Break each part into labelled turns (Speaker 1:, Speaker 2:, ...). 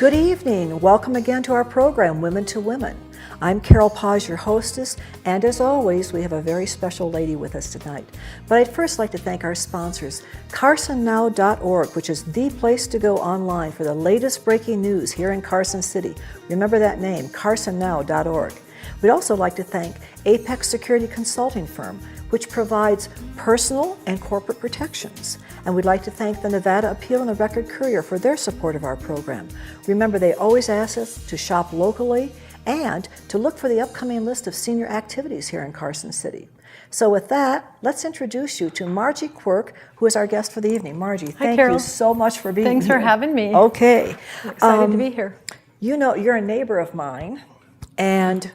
Speaker 1: Good evening. Welcome again to our program, Women to Women. I'm Carol Paz, your hostess, and as always, we have a very special lady with us tonight. But I'd first like to thank our sponsors, carsonnow.org, which is the place to go online for the latest breaking news here in Carson City. Remember that name, carsonnow.org. We'd also like to thank Apex Security Consulting Firm, which provides personal and corporate protections. And we'd like to thank the Nevada Appeal and the Record Courier for their support of our program. Remember, they always ask us to shop locally and to look for the upcoming list of senior activities here in Carson City. So with that, let's introduce you to Margie Quirk, who is our guest for the evening. Margie, thank you so much for being here.
Speaker 2: Thanks for having me.
Speaker 1: Okay.
Speaker 2: I'm excited to be here.
Speaker 1: You know, you're a neighbor of mine, and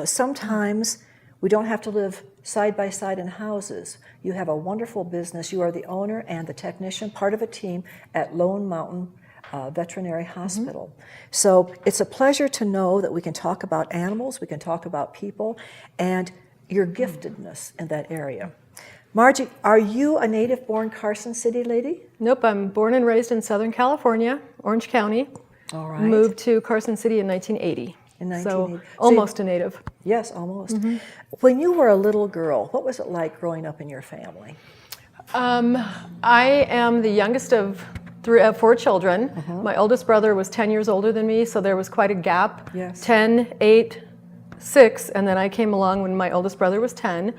Speaker 1: sometimes we don't have to live side by side in houses. You have a wonderful business. You are the owner and the technician, part of a team at Lone Mountain Veterinary Hospital. So it's a pleasure to know that we can talk about animals, we can talk about people, and your giftedness in that area. Margie, are you a native-born Carson City lady?
Speaker 2: Nope, I'm born and raised in Southern California, Orange County.
Speaker 1: All right.
Speaker 2: Moved to Carson City in 1980.
Speaker 1: In 1980.
Speaker 2: So almost a native.
Speaker 1: Yes, almost. When you were a little girl, what was it like growing up in your family?
Speaker 2: I am the youngest of four children. My oldest brother was 10 years older than me, so there was quite a gap.
Speaker 1: Yes.
Speaker 2: 10, 8, 6, and then I came along when my oldest brother was 10.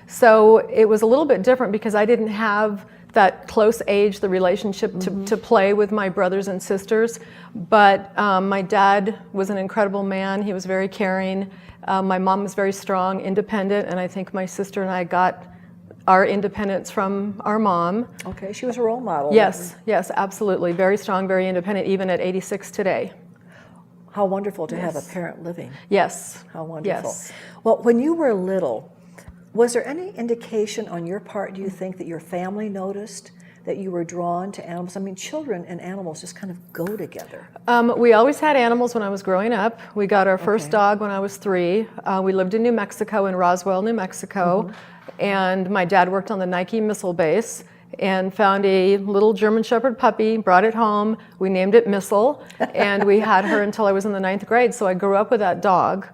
Speaker 2: So it was a little bit different because I didn't have that close age, the relationship to play with my brothers and sisters. But my dad was an incredible man. He was very caring. My mom was very strong, independent, and I think my sister and I got our independence from our mom.
Speaker 1: Okay, she was a role model.
Speaker 2: Yes, yes, absolutely. Very strong, very independent, even at 86 today.
Speaker 1: How wonderful to have a parent living.
Speaker 2: Yes.
Speaker 1: How wonderful.
Speaker 2: Yes.
Speaker 1: Well, when you were little, was there any indication on your part, do you think, that your family noticed that you were drawn to animals? I mean, children and animals just kind of go together.
Speaker 2: We always had animals when I was growing up. We got our first dog when I was 3. We lived in New Mexico, in Roswell, New Mexico. And my dad worked on the Nike missile base and found a little German Shepherd puppy, brought it home. We named it Missile, and we had her until I was in the 9th grade. So I grew up with that dog.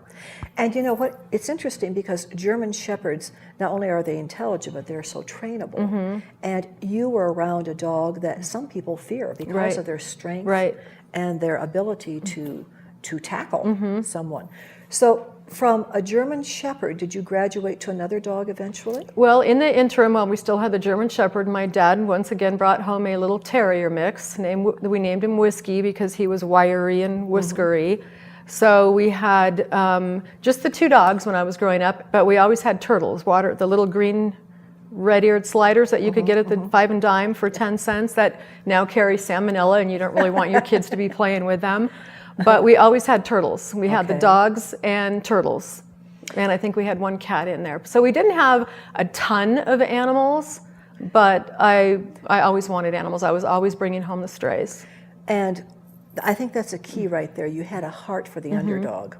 Speaker 1: And you know what? It's interesting because German Shepherds, not only are they intelligent, but they're so trainable. And you were around a dog that some people fear because of their strength and their ability to tackle someone. So from a German Shepherd, did you graduate to another dog eventually?
Speaker 2: Well, in the interim, while we still had the German Shepherd, my dad once again brought home a little terrier mix. We named him Whiskey because he was wiry and whiskery. So we had just the 2 dogs when I was growing up, but we always had turtles, the little green red-eared sliders that you could get at the 5 and dime for 10 cents that now carry salmonella, and you don't really want your kids to be playing with them. But we always had turtles. We had the dogs and turtles, and I think we had 1 cat in there. So we didn't have a ton of animals, but I always wanted animals. I was always bringing home the strays.
Speaker 1: And I think that's a key right there. You had a heart for the underdog.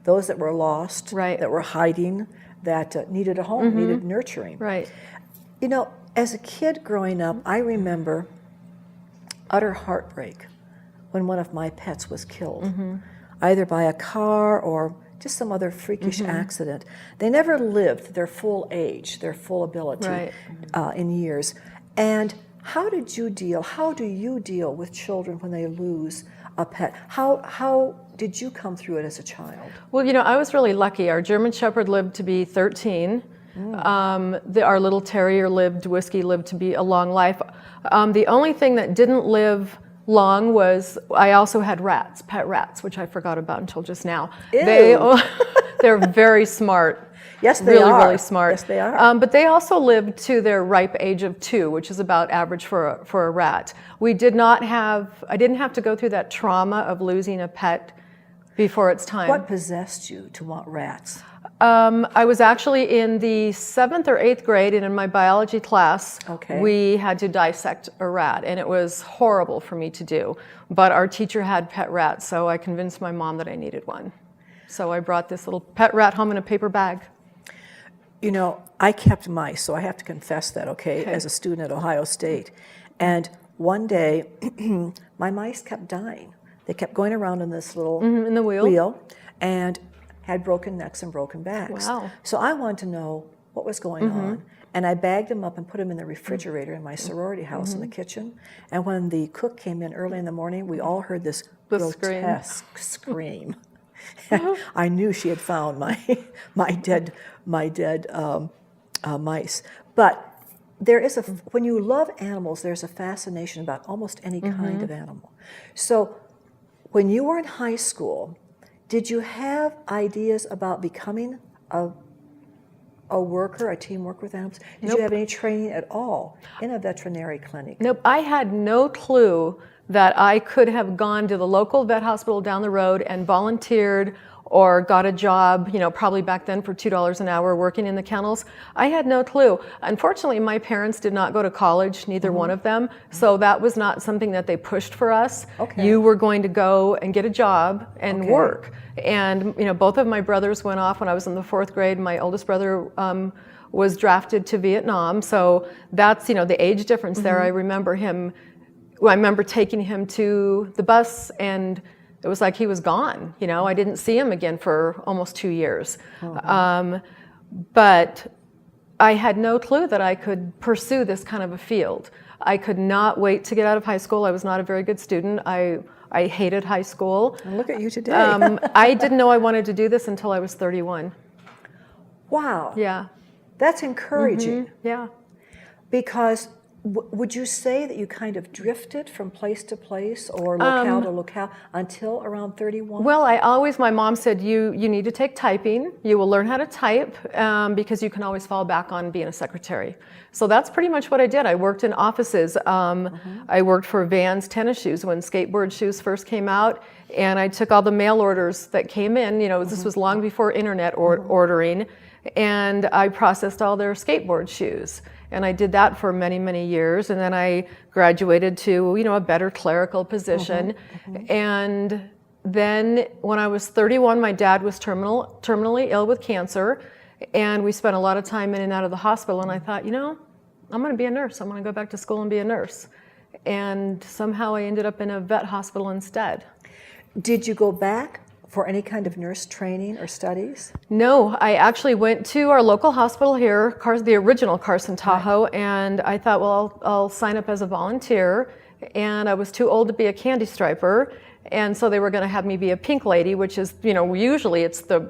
Speaker 1: Those that were lost, that were hiding, that needed a home, needed nurturing.
Speaker 2: Right.
Speaker 1: You know, as a kid growing up, I remember utter heartbreak when one of my pets was killed, either by a car or just some other freakish accident. They never lived their full age, their full ability in years. And how do you deal with children when they lose a pet? How did you come through it as a child?
Speaker 2: Well, you know, I was really lucky. Our German Shepherd lived to be 13. Our little terrier Whiskey lived to be a long life. The only thing that didn't live long was I also had rats, pet rats, which I forgot about until just now.
Speaker 1: Ew.
Speaker 2: They're very smart.
Speaker 1: Yes, they are.
Speaker 2: Really smart.
Speaker 1: Yes, they are.
Speaker 2: But they also lived to their ripe age of 2, which is about average for a rat. I didn't have to go through that trauma of losing a pet before its time.
Speaker 1: What possessed you to want rats?
Speaker 2: I was actually in the 7th or 8th grade, and in my biology class, we had to dissect a rat, and it was horrible for me to do. But our teacher had pet rats, so I convinced my mom that I needed one. So I brought this little pet rat home in a paper bag.
Speaker 1: You know, I kept mice, so I have to confess that, as a student at Ohio State. And one day, my mice kept dying. They kept going around in this little
Speaker 2: in the wheel.
Speaker 1: And had broken necks and broken backs.
Speaker 2: Wow.
Speaker 1: So I wanted to know what was going on. And I bagged them up and put them in the refrigerator in my sorority house in the kitchen. And when the cook came in early in the morning, we all heard this grotesque scream. I knew she had found my dead mice. But there is when you love animals, there's a fascination about almost any kind of animal. So when you were in high school, did you have ideas about becoming a worker, a team worker with animals? Did you have any training at all in a veterinary clinic?
Speaker 2: Nope, I had no clue that I could have gone to the local vet hospital down the road and volunteered or got a job, probably back then for $2 an hour working in the kennels. I had no clue. Unfortunately, my parents did not go to college, neither one of them, so that was not something that they pushed for us.
Speaker 1: Okay.
Speaker 2: You were going to go and get a job and work. And both of my brothers went off when I was in the 4th grade. My oldest brother was drafted to Vietnam, so that's the age difference there. I remember taking him to the bus, and it was like he was gone. I didn't see him again for almost 2 years. But I had no clue that I could pursue this kind of a field. I could not wait to get out of high school. I was not a very good student. I hated high school.
Speaker 1: And look at you today.
Speaker 2: I didn't know I wanted to do this until I was 31.
Speaker 1: Wow.
Speaker 2: Yeah.
Speaker 1: That's encouraging.
Speaker 2: Yeah.
Speaker 1: Because would you say that you kind of drifted from place to place or locale to locale until around 31?
Speaker 2: Well, my mom said, you need to take typing. You will learn how to type because you can always fall back on being a secretary. So that's pretty much what I did. I worked in offices. I worked for Vans tennis shoes when skateboard shoes first came out. And I took all the mail orders that came in. This was long before internet ordering. And I processed all their skateboard shoes. And I did that for many, many years. And then I graduated to, a better clerical position. And then when I was 31, my dad was terminally ill with cancer. And we spent a lot of time in and out of the hospital. And I thought, I'm going to be a nurse. I'm going to go back to school and be a nurse. And somehow I ended up in a vet hospital instead.
Speaker 1: Did you go back for any kind of nurse training or studies?
Speaker 2: No, I actually went to our local hospital here, the original Carson Tahoe, and I thought, well, I'll sign up as a volunteer. And I was too old to be a candy striper, and so they were going to have me be a pink lady, which is, usually it's the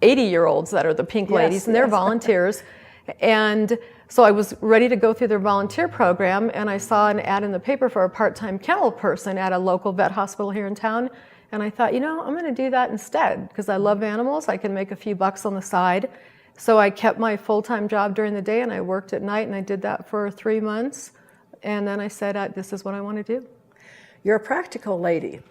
Speaker 2: 80-year-olds that are the pink ladies, and they're volunteers. And so I was ready to go through their volunteer program, and I saw an ad in the paper for a part-time kennel person at a local vet hospital here in town. And I thought, I'm going to do that instead because I love animals. I can make a few bucks on the side. So I kept my full-time job during the day and I worked at night, and I did that for 3 months. And then I said, this is what I want to do.
Speaker 1: You're a practical lady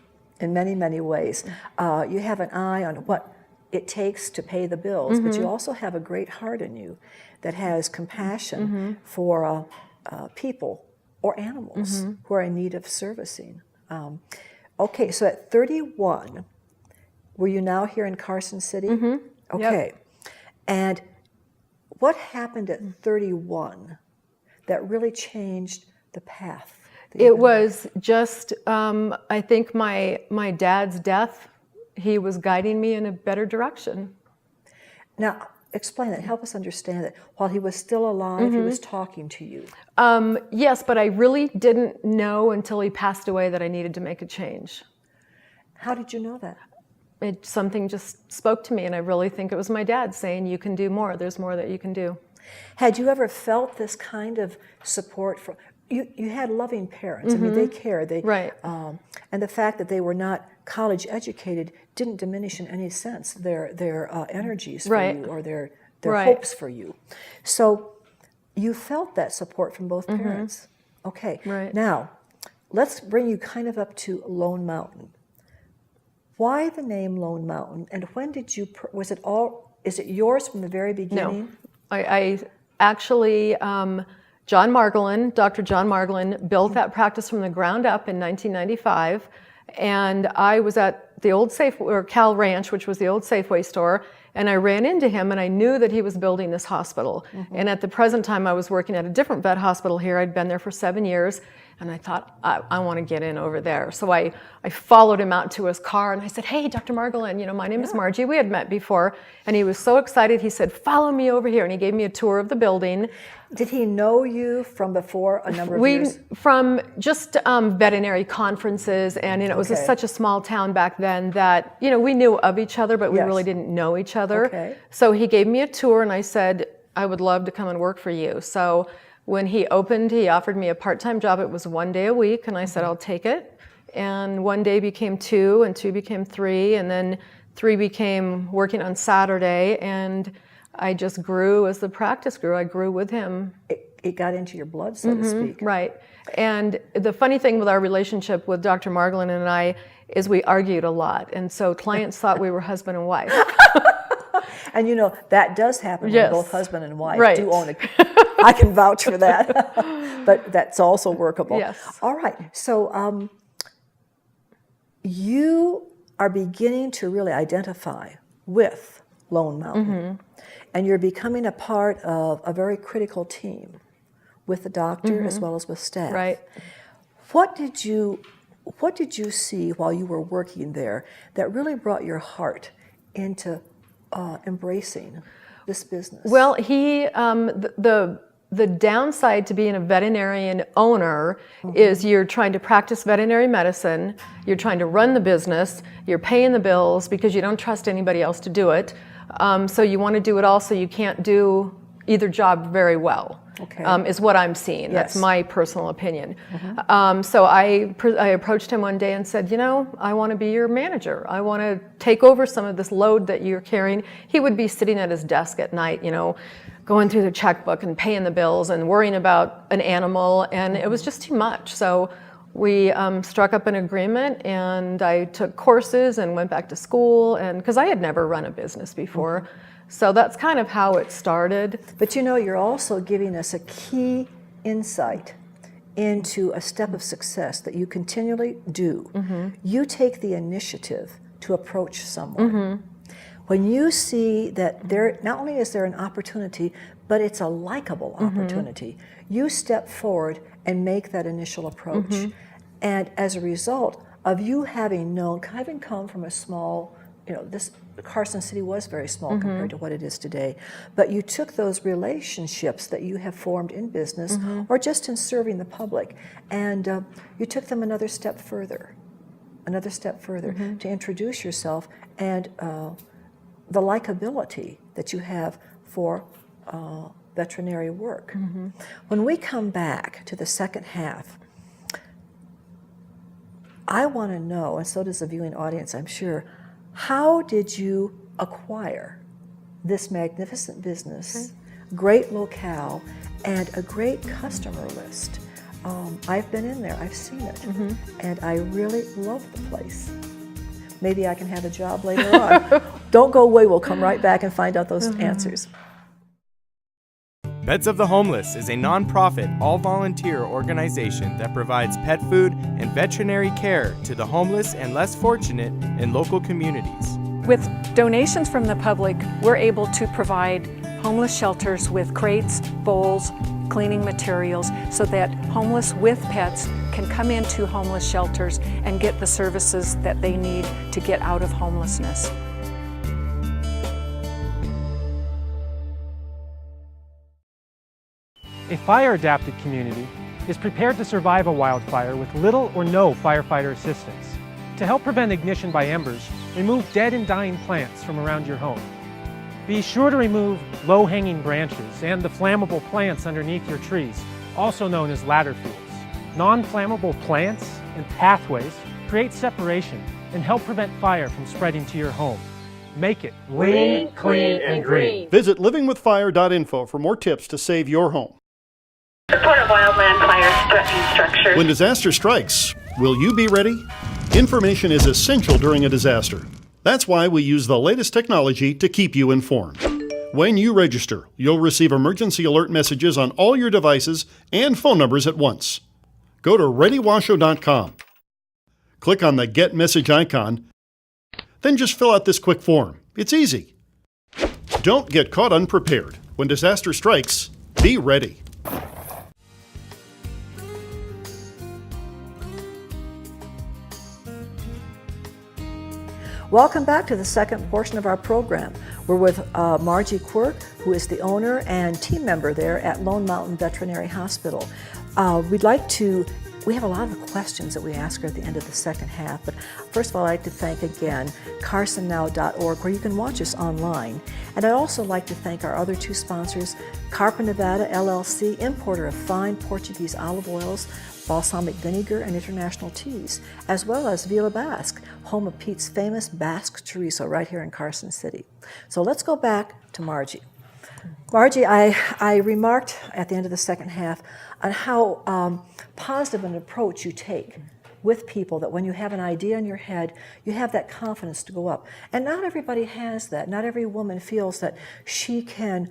Speaker 1: in many, many ways. You have an eye on what it takes to pay the bills, but you also have a great heart in you that has compassion for people or animals who are in need of servicing. Okay, so at 31, were you now here in Carson City? Okay.
Speaker 2: Yep.
Speaker 1: And what happened at 31 that really changed the path?
Speaker 2: It was just, I think my dad's death, he was guiding me in a better direction.
Speaker 1: Now, explain that. Help us understand that. While he was still alive, he was talking to you.
Speaker 2: Yes, but I really didn't know until he passed away that I needed to make a change.
Speaker 1: How did you know that?
Speaker 2: Something just spoke to me, and I really think it was my dad saying, you can do more. There's more that you can do.
Speaker 1: Had you ever felt this kind of support from... You had loving parents. I mean, they cared.
Speaker 2: Right.
Speaker 1: And the fact that they were not college educated didn't diminish in any sense their energies for you or their hopes for you. So you felt that support from both parents. Okay.
Speaker 2: Right.
Speaker 1: Now, let's bring you kind of up to Lone Mountain. Why the name Lone Mountain? And when did you? Is it yours from the very beginning?
Speaker 2: No, I actually. Dr. John Margolin built that practice from the ground up in 1995, and I was at the old Cal Ranch, which was the old Safeway store, and I ran into him, and I knew that he was building this hospital. And at the present time, I was working at a different vet hospital here. I'd been there for 7 years, And I thought, I want to get in over there. So I followed him out to his car and I said, hey, Dr. Margolin, my name is Margie. We had met before. And he was so excited. He said, follow me over here. And he gave me a tour of the building.
Speaker 1: Did he know you from before a number of years?
Speaker 2: From just veterinary conferences. And it was such a small town back then that, we knew of each other, but we really didn't know each other.
Speaker 1: Okay.
Speaker 2: So he gave me a tour and I said, I would love to come and work for you. So when he opened, he offered me a part-time job. It was 1 day a week, and I said, I'll take it. And 1 day became 2, and 2 became 3, and then 3 became working on Saturday, and I just grew as the practice grew. I grew with him.
Speaker 1: It got into your blood, so to speak.
Speaker 2: Right. And the funny thing with our relationship with Dr. Margolin and I is we argued a lot, and so clients thought we were husband and wife.
Speaker 1: And that does happen when both husband and wife do own a I can vouch for that. But that's also workable.
Speaker 2: Yes.
Speaker 1: All right. So you are beginning to really identify with Lone Mountain. And you're becoming a part of a very critical team with the doctor as well as with staff.
Speaker 2: Right.
Speaker 1: What did you see while you were working there that really brought your heart into embracing this business?
Speaker 2: Well, the downside to being a veterinarian owner is you're trying to practice veterinary medicine, you're trying to run the business, you're paying the bills because you don't trust anybody else to do it. So you want to do it all, so you can't do either job very well. Is what I'm seeing. That's my personal opinion. So I approached him one day and said, I want to be your manager. I want to take over some of this load that you're carrying. He would be sitting at his desk at night, going through the checkbook and paying the bills and worrying about an animal, and it was just too much. So we struck up an agreement, and I took courses and went back to school, and because I had never run a business before. So that's kind of how it started.
Speaker 1: But you're also giving us a key insight into a step of success that you continually do. You take the initiative to approach someone. When you see that not only is there an opportunity, but it's a likable opportunity, you step forward and make that initial approach. And as a result of you having come from a small, Carson City was very small compared to what it is today, but you took those relationships that you have formed in business or just in serving the public, and you took them another step further to introduce yourself and the likability that you have for veterinary work. When we come back to the second half, I want to know, and so does the viewing audience, I'm sure, how did you acquire this magnificent business, great locale, and a great customer list? I've been in there, I've seen it, and I really love the place. Maybe I can have a job later on. Don't go away, we'll come right back and find out those answers.
Speaker 3: Pets of the Homeless is a nonprofit, all-volunteer organization that provides pet food and veterinary care to the homeless and less fortunate in local communities.
Speaker 4: With donations from the public, we're able to provide homeless shelters with crates, bowls, cleaning materials, so that homeless with pets can come into homeless shelters and get the services that they need to get out of homelessness.
Speaker 5: A fire-adapted community is prepared to survive a wildfire with little or no firefighter assistance. To help prevent ignition by embers, remove dead and dying plants from around your home. Be sure to remove low-hanging branches and the flammable plants underneath your trees, also known as ladder fuels. Non-flammable plants and pathways create separation and help prevent fire from spreading to your home. Make it lean, clean, and green.
Speaker 6: Visit livingwithfire.info for more tips to save your home.
Speaker 7: Report of wildland fires threatening structures.
Speaker 6: When disaster strikes, will you be ready? Information is essential during a disaster. That's why we use the latest technology to keep you informed. When you register, you'll receive emergency alert messages on all your devices and phone numbers at once. Go to ReadyWashoe.com. Click on the Get Message icon, then just fill out this quick form. It's easy. Don't get caught unprepared. When disaster strikes, be ready.
Speaker 1: Welcome back to the second portion of our program. We're with Margie Quirk, who is the owner and team member there at Lone Mountain Veterinary Hospital. We have a lot of questions that we ask her at the end of the second half, but first of all, I'd like to thank again carsonnow.org, where you can watch us online. And I'd also like to thank our other two sponsors, Carpa Nevada LLC, importer of fine Portuguese olive oils, balsamic vinegar, and international teas, as well as Villa Basque, home of Pete's famous Basque chorizo right here in Carson City. So let's go back to Margie. Margie, I remarked at the end of the second half on how positive an approach you take with people, that when you have an idea in your head, you have that confidence to go up. And not everybody has that. Not every woman feels that she can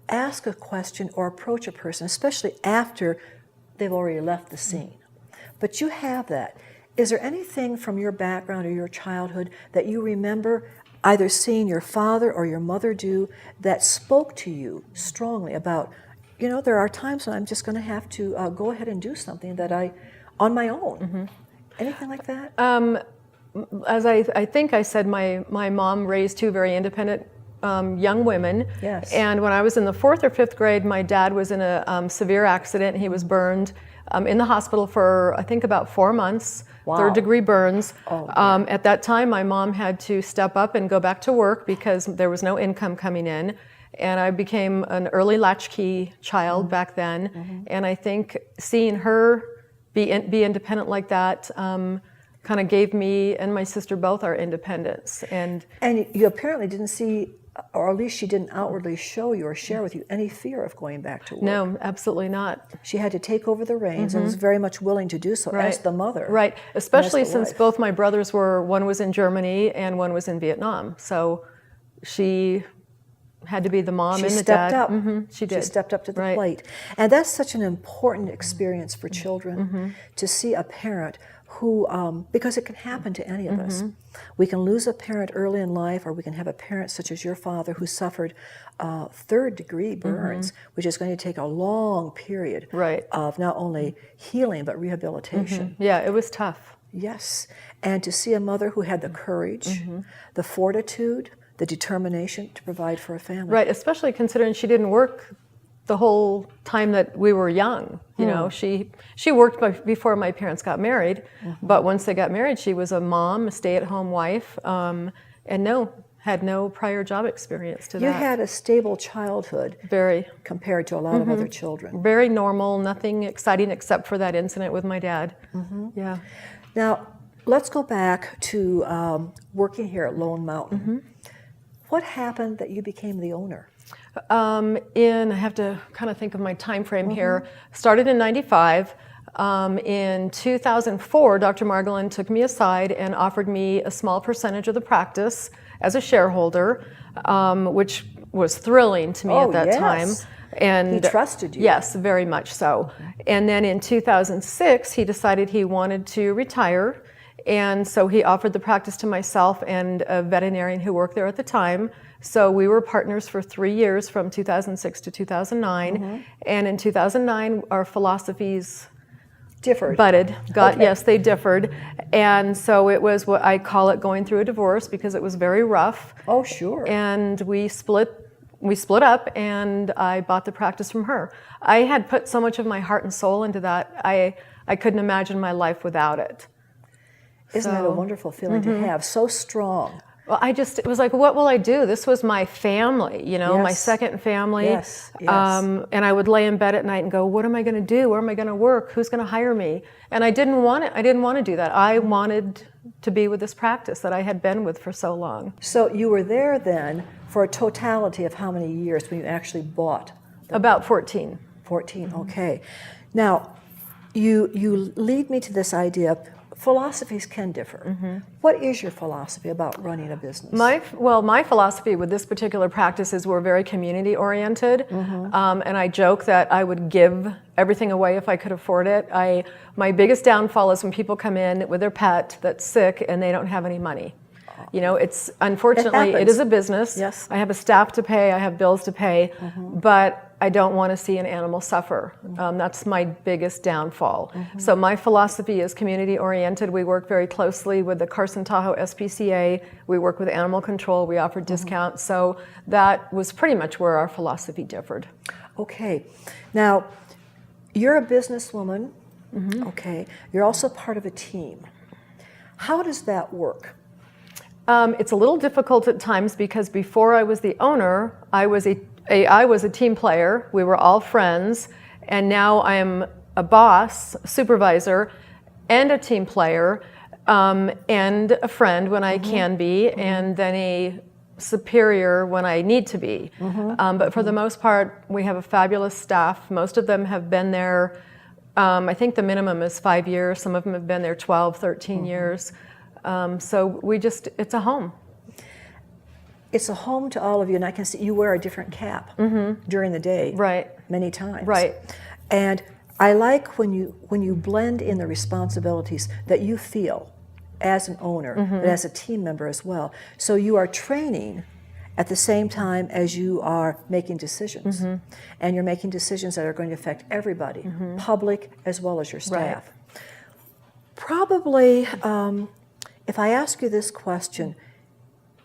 Speaker 1: ask a question or approach a person, especially after they've already left the scene. But you have that. Is there anything from your background or your childhood that you remember either seeing your father or your mother do that spoke to you strongly about, you know, there are times when I'm just going to have to go ahead and do something that on my own? Anything like that?
Speaker 2: As I think I said, my mom raised two very independent young women.
Speaker 1: Yes.
Speaker 2: And when I was in the 4th or 5th grade, my dad was in a severe accident. He was burned in the hospital for, I think, about 4 months.
Speaker 1: Wow.
Speaker 2: 3rd-degree burns.
Speaker 1: Oh,
Speaker 2: at that time, my mom had to step up and go back to work because there was no income coming in. And I became an early latchkey child back then. And I think seeing her be independent like that kind of gave me and my sister both our independence. And
Speaker 1: you apparently didn't see, or at least she didn't outwardly show you or share with you any fear of going back to work.
Speaker 2: No, absolutely not.
Speaker 1: She had to take over the reins and was very much willing to do so as the mother.
Speaker 2: Right, especially
Speaker 1: and as the
Speaker 2: since
Speaker 1: wife.
Speaker 2: both my brothers one was in Germany and one was in Vietnam. So she had to be the mom and the dad.
Speaker 1: Up.
Speaker 2: She did.
Speaker 1: She stepped up to the plate. And that's such an important experience for children, to see a parent who, because it can happen to any of us. We can lose a parent early in life, or we can have a parent such as your father who suffered 3rd-degree burns, which is going to take a long period of not only healing but rehabilitation.
Speaker 2: Yeah, it was tough.
Speaker 1: Yes. And to see a mother who had the courage, the fortitude, the determination to provide for a family.
Speaker 2: Right, especially considering she didn't work the whole time that we were young. You know, she worked before my parents got married, but once they got married, she was a mom, a stay-at-home wife, and had no prior job experience to that.
Speaker 1: You had a stable childhood.
Speaker 2: Very.
Speaker 1: Compared to a lot of other children.
Speaker 2: Very normal, nothing exciting except for that incident with my dad. Yeah.
Speaker 1: Now, let's go back to working here at Lone Mountain. What happened that you became the owner?
Speaker 2: I have to kind of think of my time frame here. Started in '95. In 2004, Dr. Margolin took me aside and offered me a small percentage of the practice as a shareholder, which was thrilling to me at that time. And
Speaker 1: he trusted you.
Speaker 2: Yes, very much so. And then in 2006, he decided he wanted to retire. And so he offered the practice to myself and a veterinarian who worked there at the time. So we were partners for 3 years, from 2006 to 2009. And in 2009, our philosophies
Speaker 1: differed.
Speaker 2: Yes, they differed. And so it was what I call it going through a divorce, because it was very rough.
Speaker 1: Oh, sure.
Speaker 2: And we split up, and I bought the practice from her. I had put so much of my heart and soul into that, I couldn't imagine my life without it.
Speaker 1: Isn't that a wonderful feeling to have? So strong.
Speaker 2: Well, it was like, what will I do? This was my family, my second family.
Speaker 1: Yes.
Speaker 2: And I would lay in bed at night and go, what am I going to do? Where am I going to work? Who's going to hire me? And I didn't want it. I didn't want to do that. I wanted to be with this practice that I had been with for so long.
Speaker 1: So you were there then for a totality of how many years when you actually bought?
Speaker 2: About 14.
Speaker 1: 14, okay. Now, you lead me to this idea. Philosophies can differ. What is your philosophy about running a business?
Speaker 2: My philosophy with this particular practice is we're very community oriented, and I joke that I would give everything away if I could afford it. My biggest downfall is when people come in with their pet that's sick and they don't have any money. You know, it's unfortunately, it is a business.
Speaker 1: Yes.
Speaker 2: I have a staff to pay, I have bills to pay, but I don't want to see an animal suffer. That's my biggest downfall. So my philosophy is community oriented. We work very closely with the Carson Tahoe SPCA. We work with animal control. We offer discounts. So that was pretty much where our philosophy differed.
Speaker 1: Okay. Now, you're a businesswoman. Okay. You're also part of a team. How does that work?
Speaker 2: It's a little difficult at times because before I was the owner, I was a team player. We were all friends, and now I am a boss, supervisor, and a team player, and a friend when I can be, and then a superior when I need to be. But for the most part, we have a fabulous staff. Most of them have been there. I think the minimum is 5 years. Some of them have been there 12, 13 years. So it's a home.
Speaker 1: It's a home to all of you, and I can see you wear a different cap during the day,
Speaker 2: Right.
Speaker 1: many times.
Speaker 2: Right.
Speaker 1: And I like when you blend in the responsibilities that you feel as an owner, but as a team member as well. So you are training at the same time as you are making decisions, and you're making decisions that are going to affect everybody, public as well as your staff. Probably, if I ask you this question,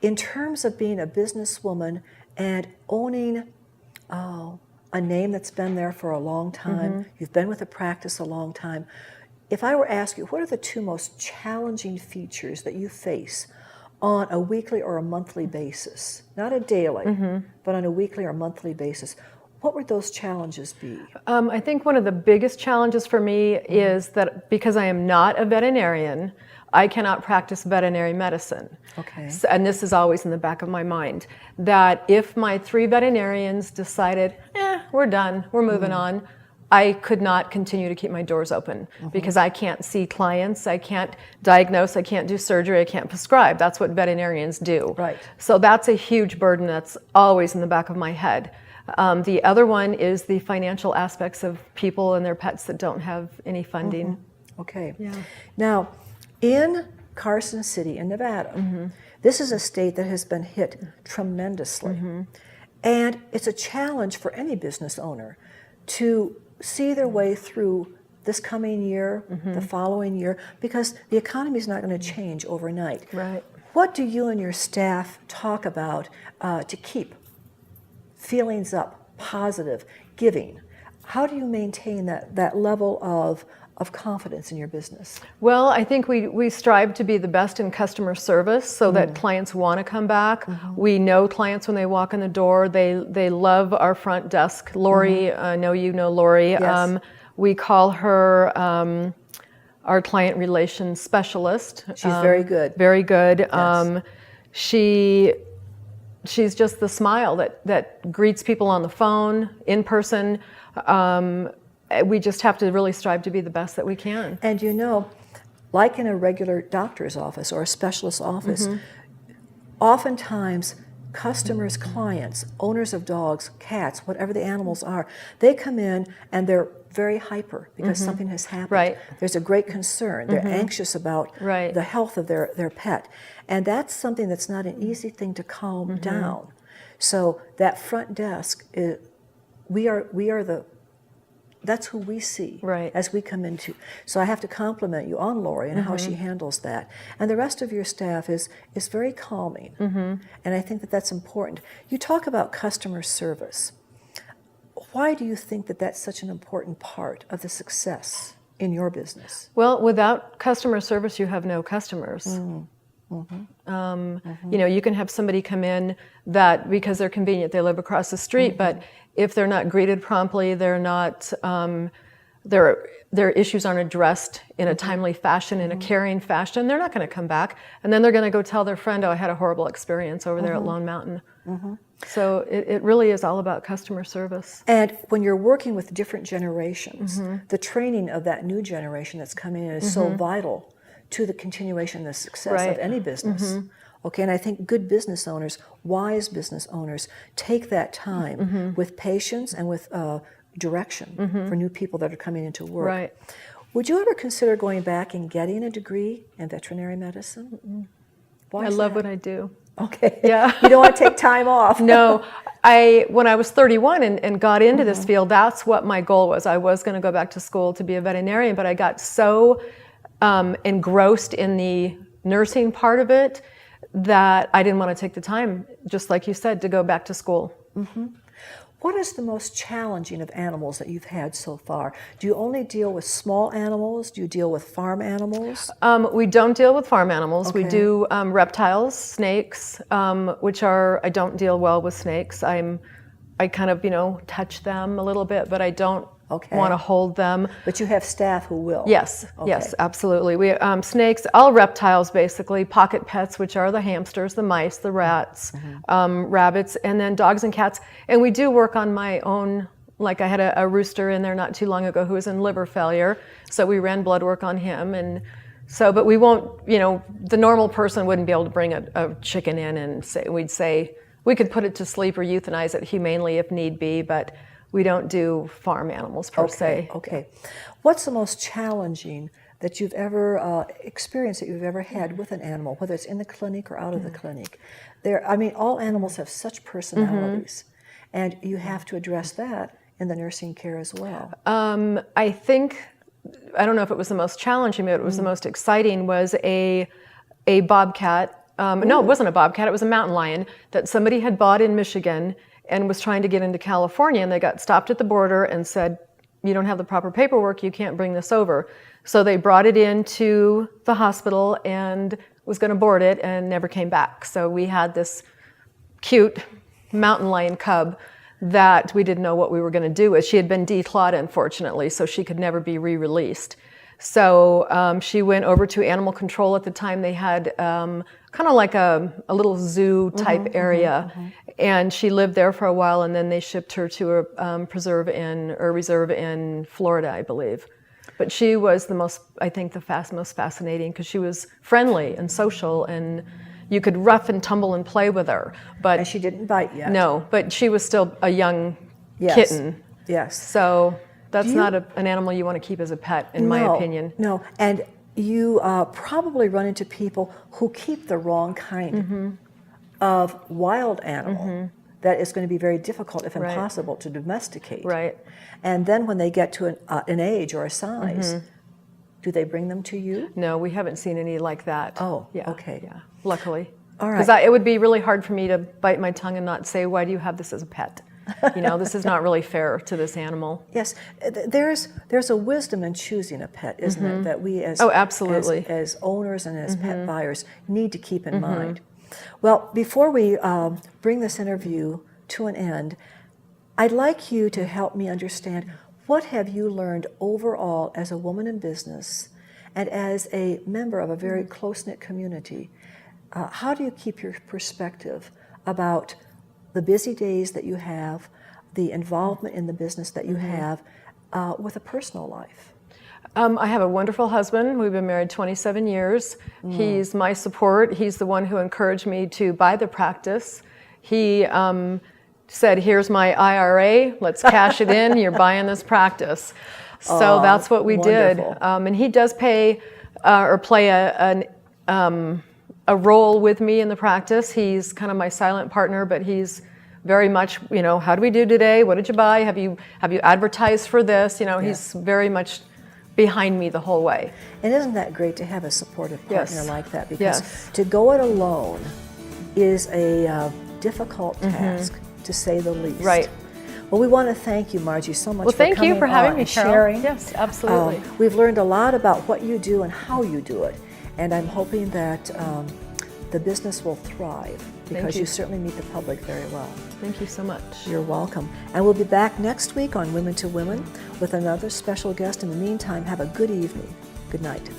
Speaker 1: in terms of being a businesswoman and owning a name that's been there for a long time, you've been with the practice a long time, if I were to ask you, what are the two most challenging features that you face on a weekly or a monthly basis? Not a daily, but on a weekly or monthly basis. What would those challenges be?
Speaker 2: I think one of the biggest challenges for me is that because I am not a veterinarian, I cannot practice veterinary medicine.
Speaker 1: Okay.
Speaker 2: So, and this is always in the back of my mind, that if my 3 veterinarians decided, we're done, we're moving on, I could not continue to keep my doors open because I can't see clients, I can't diagnose, I can't do surgery, I can't prescribe. That's what veterinarians do.
Speaker 1: Right.
Speaker 2: So that's a huge burden that's always in the back of my head. The other one is the financial aspects of people and their pets that don't have any funding.
Speaker 1: Okay. Yeah. Now, in Carson City in Nevada, this is a state that has been hit tremendously. And it's a challenge for any business owner to see their way through this coming year, the following year, because the economy is not going to change overnight.
Speaker 2: Right.
Speaker 1: What do you and your staff talk about to keep feelings up, positive, giving? How do you maintain that level of confidence in your business?
Speaker 2: Well, I think we strive to be the best in customer service so that clients want to come back. We know clients when they walk in the door. They love our front desk. Lori, I know you know Lori.
Speaker 1: Yes.
Speaker 2: We call her our client relations specialist.
Speaker 1: She's very good.
Speaker 2: Very good.
Speaker 1: Yes.
Speaker 2: She's just the smile that greets people on the phone, in person. We just have to really strive to be the best that we can.
Speaker 1: And you know, like in a regular doctor's office or a specialist's office, oftentimes customers, clients, owners of dogs, cats, whatever the animals are, they come in and they're very hyper because something has happened.
Speaker 2: Right.
Speaker 1: There's a great concern. They're anxious about the health of their pet. And that's something that's not an easy thing to calm down. So that front desk, that's who we see as we come into. So I have to compliment you on Lori and how she handles that. And the rest of your staff is very calming. And I think that that's important. You talk about customer service. Why do you think that that's such an important part of the success in your business?
Speaker 2: Well, without customer service, you have no customers. You know, you can have somebody come in that because they're convenient, they live across the street, but if they're not greeted promptly, they're not, their issues aren't addressed in a timely fashion, in a caring fashion, they're not going to come back. And then they're going to go tell their friend, oh, I had a horrible experience over there at Lone Mountain. So it really is all about customer service.
Speaker 1: And when you're working with different generations, the training of that new generation that's coming in is so vital to the continuation and the success of any business. Okay, and I think good business owners, wise business owners, take that time with patience and with direction for new people that are coming into work. Why
Speaker 2: I
Speaker 1: is
Speaker 2: love
Speaker 1: that?
Speaker 2: what I do.
Speaker 1: Okay.
Speaker 2: Yeah.
Speaker 1: You don't want to take time off.
Speaker 2: No, when I was 31 and got into this field, that's what my goal was. I was going to go back to school to be a veterinarian, but I got so engrossed in the nursing part of it that I didn't want to take the time, just like you said, to go back to school.
Speaker 1: What is the most challenging of animals that you've had so far? Do you only deal with small animals? Do you deal with farm animals?
Speaker 2: We don't deal with farm animals. We
Speaker 1: Okay.
Speaker 2: do reptiles, snakes, which I don't deal well with snakes. I kind of, touch them a little bit, but I don't
Speaker 1: Okay.
Speaker 2: want to hold them.
Speaker 1: But you have staff who will?
Speaker 2: Yes,
Speaker 1: Okay.
Speaker 2: yes, absolutely. We snakes, all reptiles basically, pocket pets, which are the hamsters, the mice, the rats, rabbits, and then dogs and cats. And we do work on my own, like I had a rooster in there not too long ago who was in liver failure, so we ran blood work on him. And so, but we won't, the normal person wouldn't be able to bring a chicken in and we'd say, we could put it to sleep or euthanize it humanely if need be, but we don't do farm animals per se.
Speaker 1: Okay. What's the most challenging that you've ever experienced, that you've ever had with an animal, whether it's in the clinic or out of the clinic? All animals have such personalities, and you have to address that in the nursing care as well.
Speaker 2: I think, I don't know if it was the most challenging, but it was the most exciting, was a bobcat. No, it wasn't a bobcat, it was a mountain lion that somebody had bought in Michigan and was trying to get into California, and they got stopped at the border and said, you don't have the proper paperwork, you can't bring this over. So they brought it into the hospital and was going to board it and never came back. So we had this cute mountain lion cub that we didn't know what we were going to do with. She had been declawed, unfortunately, so she could never be re-released. So she went over to animal control. At the time they had kind of like a little zoo type area, and she lived there for a while, and then they shipped her to a reserve in Florida, I believe. But she was the most fascinating, because she was friendly and social, and you could rough and tumble and play with her. But
Speaker 1: And she didn't bite yet.
Speaker 2: no, but she was still a young
Speaker 1: Yes.
Speaker 2: kitten.
Speaker 1: Yes.
Speaker 2: So that's
Speaker 1: Do you-
Speaker 2: not an animal you want to keep as a pet, in my opinion.
Speaker 1: No, and you probably run into people who keep the wrong kind of wild animal that is going to be very difficult, if
Speaker 2: Right.
Speaker 1: impossible, to domesticate.
Speaker 2: Right.
Speaker 1: And then when they get to an age or a size, do they bring them to you?
Speaker 2: No, we haven't seen any like that.
Speaker 1: Oh,
Speaker 2: yeah,
Speaker 1: okay.
Speaker 2: Yeah, luckily.
Speaker 1: All right.
Speaker 2: Because it would be really hard for me to bite my tongue and not say, why do you have this as a pet? This is not really fair to this animal.
Speaker 1: Yes, there's a wisdom in choosing a pet, isn't it? That we as
Speaker 2: absolutely.
Speaker 1: as owners and as pet buyers need to keep in mind. Well, before we bring this interview to an end, I'd like you to help me understand, what have you learned overall as a woman in business and as a member of a very close-knit community? How do you keep your perspective about the busy days that you have, the involvement in the business that you have, with a personal life?
Speaker 2: I have a wonderful husband. We've been married 27 years. He's my support. He's the one who encouraged me to buy the practice. He said, here's my IRA, let's cash it in, you're buying this practice. So that's what we
Speaker 1: wonderful.
Speaker 2: did. And he does play a role with me in the practice. He's kind of my silent partner, but he's very much, how do we do today? What did you buy? Have you advertised for this? He's very much behind me the whole way.
Speaker 1: And isn't that great to have a supportive partner
Speaker 2: Yes.
Speaker 1: like that? Because
Speaker 2: Yes.
Speaker 1: to go it alone is a difficult task, to say the least.
Speaker 2: Right.
Speaker 1: Well, we want to thank you, Margie, so much
Speaker 2: Well,
Speaker 1: for
Speaker 2: thank
Speaker 1: coming
Speaker 2: you for having
Speaker 1: on
Speaker 2: me,
Speaker 1: and
Speaker 2: Carol.
Speaker 1: sharing.
Speaker 2: Yes, absolutely.
Speaker 1: We've learned a lot about what you do and how you do it, and I'm hoping that the business will thrive, because
Speaker 2: you.
Speaker 1: you certainly meet the public very well.
Speaker 2: Thank you so much.
Speaker 1: You're welcome. And we'll be back next week on Women to Women with another special guest. In the meantime, have a good evening. Good night.